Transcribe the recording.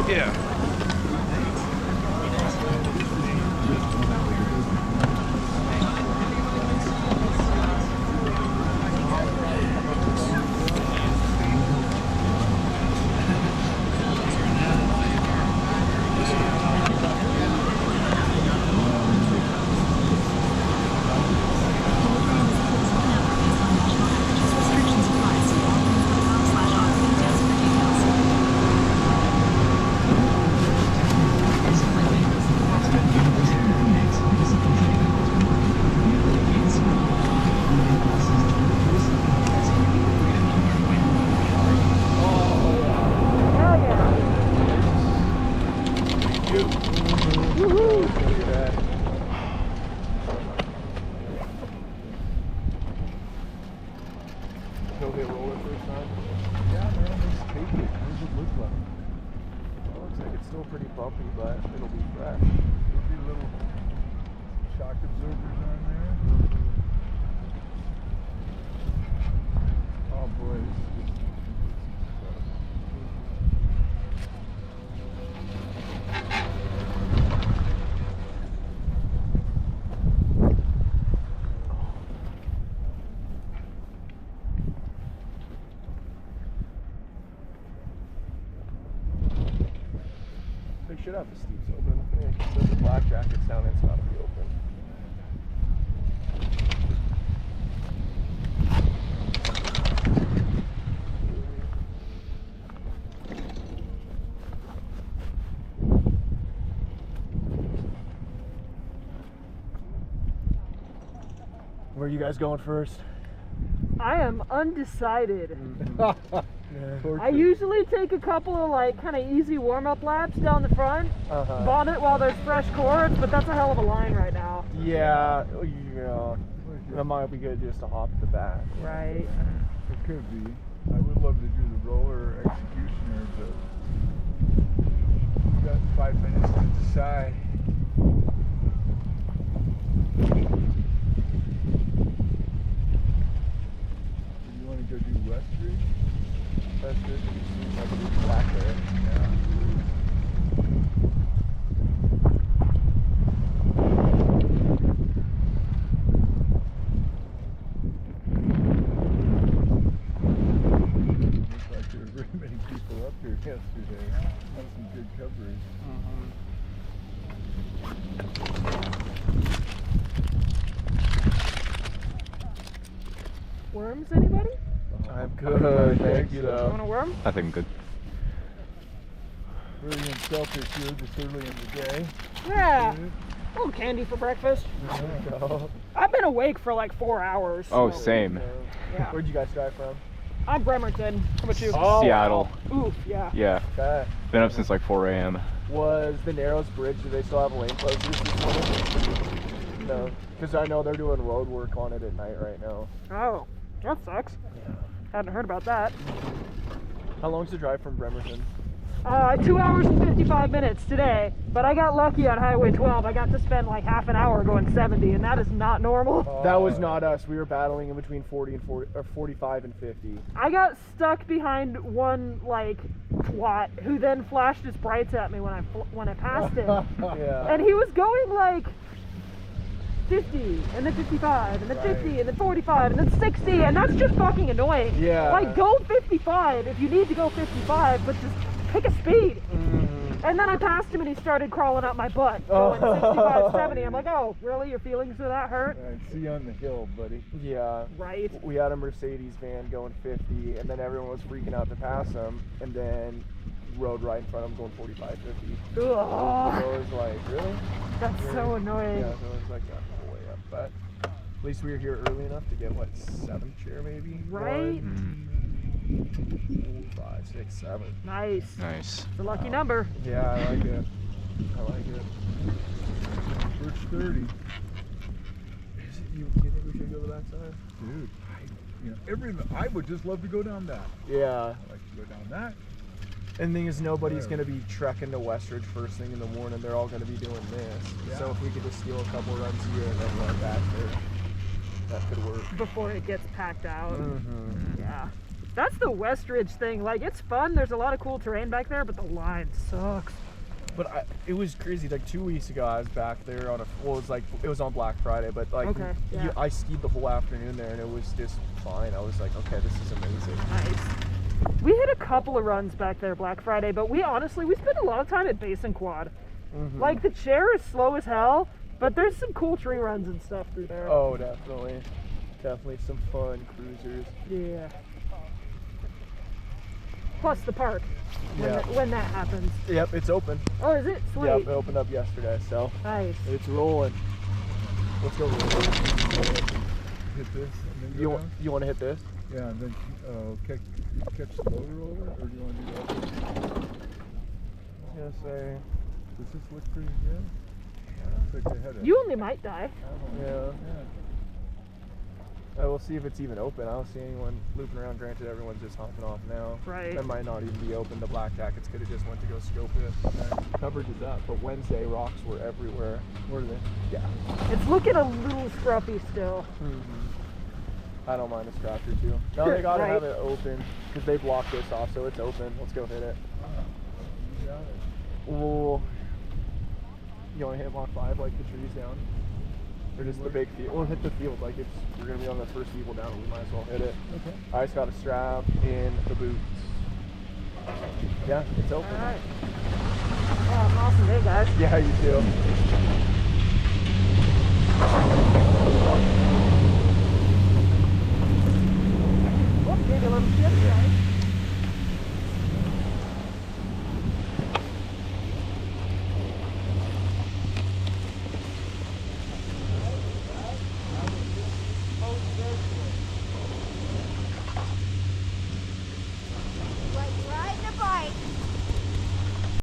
Yeah. No hit roller first time? Yeah, man, let's take it. What does it look like? Well, looks like it's still pretty bumpy, but it'll be fresh. There'll be little shock absorbers on there. Oh boy, this is just They should have the steeps open. Yeah, so the black jacket's down, it's gotta be open. Where are you guys going first? I am undecided. Mm-hmm. I usually take a couple of like kind of easy warm-up laps down the front, bonnet while there's fresh cords, but that's a hell of a line right now. Yeah, that might be good just to hop at the back. Right. It could be. I would love to do the roller executioner, but we got 5 minutes to decide. Do you want to go do West Ridge? That's good. Seems like it's black there. Yeah. Looks like there were very many people up here yesterday. Had some good coverage. Worms, anybody? I'm good, thank you You though. want a worm? I think I'm good. Very unselfish here this early in the day. Yeah. Good. A little candy for breakfast. Go. I've been awake for like 4 hours. Oh, so- same. Yeah. Where'd you guys drive from? I'm Bremerton. How about you? Oh, Seattle. Oof, yeah. Yeah. Okay. Been up since like 4 a.m. Was the Narrows Bridge, do they still have lane closures this morning? No. Because I know they're doing road work on it at night right now. Oh, that sucks. Hadn't heard about that. How long's the drive from Bremerton? 2 hours and 55 minutes today, but I got lucky on Highway 12. I got to spend like half an hour going 70, and that is not normal. That was not us. We were battling in between 40 and 40, or 45 and 50. I got stuck behind one like twat who then flashed his brights at me when I passed him, Yeah. and he was going like 50, and then 55, and then 50, and then 45, and then 60, and that's just fucking annoying. Yeah. Like, go 55 if you need to go 55, but just pick a speed. And then I passed him and he started crawling up my butt, going 65, 70. I'm like, oh, really? Your feelings are that hurt? All right, see you on the hill, buddy. Yeah. Right. We had a Mercedes van going 50, and then everyone was freaking out to pass him, and then rode right in front of him going 45, 50. So it Ugh, was like, really? that's so annoying. Yeah, so it was like that whole way up. But at least we were here early enough to get, what, 7th chair maybe? Right? 1, 2, 5, 6, 7. Nice. Nice. It's a lucky number. Yeah, I like it. I like it. First 30. You think we should go to the backside? Dude, I would just love to go down that. Yeah. I'd like to go down that. And the thing is, nobody's going to be trekking to Westridge first thing in the morning. They're all going to be doing this. Yeah. So if we could just steal a couple runs here and then run back there, that could work. Before it gets packed out. Mm-hmm. Yeah. That's the West Ridge thing. Like, it's fun. There's a lot of cool terrain back there, but the line sucks. But it was crazy. Like 2 weeks ago, I was back there on it was on Black Friday, but like Okay, yeah. I skied the whole afternoon there, and it was just fine. I was like, okay, this is amazing. Nice. We hit a couple of runs back there Black Friday, but we spent a lot of time at Basin Quad. Mm-hmm. Like, the chair is slow as hell, but there's some cool tree runs and stuff through there. Oh, definitely. Definitely some fun cruisers. Yeah. Plus the park. Yeah. When that happens. Yep, it's open. Oh, is it? Sweet. Yep, it opened up yesterday, so Nice. it's rolling. Let's go. Hit this and then go down? You want to hit this? Yeah, and then catch the motor roller, or do you want to do that? I was gonna say. Does this look pretty good? Looks like they had a, You only might die. Yeah. yeah. We'll see if it's even open. I don't see anyone looping around. Granted, everyone's just hopping off now. Right. That might not even be open. The Black Jackets could have just went to go scope it. Coverage is up, but Wednesday rocks were everywhere. Where are they? Yeah. It's looking a little scruffy still. Mm-hmm. I don't mind a scratch or two. No, they gotta Right. have it open because they blocked this off, so it's open. Let's go hit it. You got it. Ooh. You want to hit Mach 5 like the trees down? Or just the big field? We'll hit the field like it's we're gonna be on the first eagle down. We might as well hit it. Okay. I just got a strap in the boots. Yeah, it's open. Alright. Well, have an awesome day, guys. Yeah, you too.